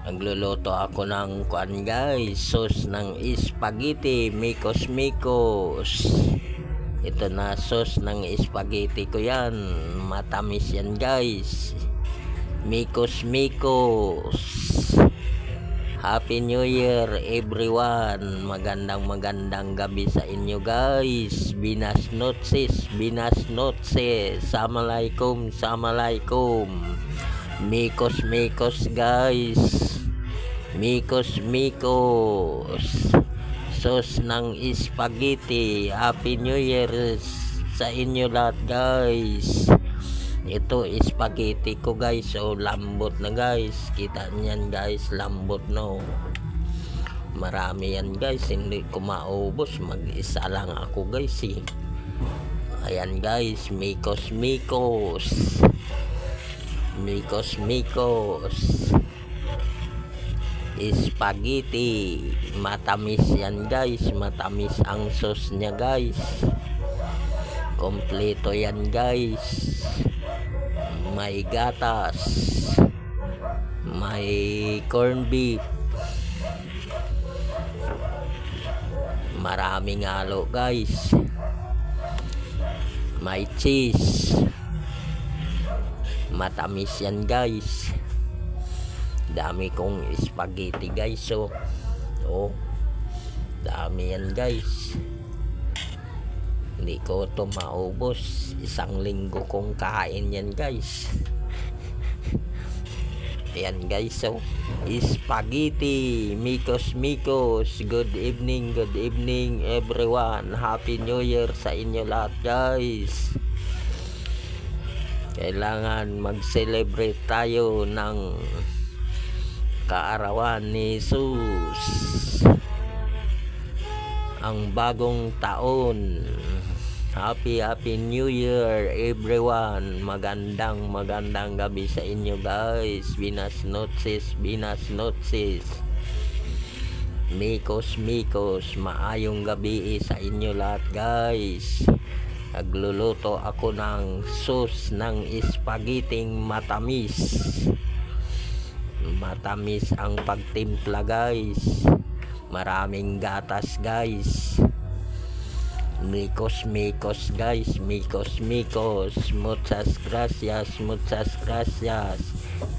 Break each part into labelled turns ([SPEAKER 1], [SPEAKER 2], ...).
[SPEAKER 1] Nagluluto ako ng kuan guys, sauce ng spaghetti, mikos. Ito na sauce ng spaghetti ko yan, matamis yan guys. Mikos. Happy New Year everyone. Magandang gabi sa inyo guys. Binas noches. Assalamualaikum. Mikos guys. Mikos. Sauce ng spaghetti. Happy New Year sa inyo lahat guys. Ito spaghetti ko guys, so lambot na guys. Kita niyan guys, lambot no. Marami yan guys, hindi ko maubos, mag-isa lang ako guys eh. Ayan guys, mikos. Spaghetti, matamis yan guys, matamis ang sauce niya guys. Kompleto yan guys. May gatas, may corn beef, maraming halo guys, may cheese, matamis yan guys. Dami kong spaghetti guys, so dami yan guys. Hindi ko ito maubos. Isang linggo kong kain yan guys. Ayan guys, so spaghetti, mikos. Good evening everyone. Happy New Year sa inyo lahat guys. Kailangan mag-celebrate tayo ng kaarawan ni Jesus, ang bagong taon. Happy New Year everyone. Magandang gabi sa inyo guys. Binas noches. Mikos. Maayong gabi sa inyo lahat guys. Nagluluto ako ng sauce ng spaghetti matamis. Matamis ang pagtimpla guys. Maraming gatas guys. Mikos guys. Mikos. Muchas gracias.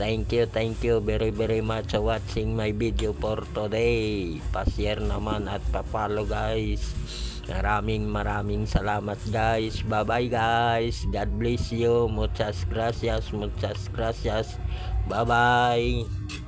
[SPEAKER 1] Thank you very much for watching my video for today. Pa-share naman at pa-follow guys. Maraming salamat guys. Bye bye guys. God bless you. Muchas gracias. Bye bye.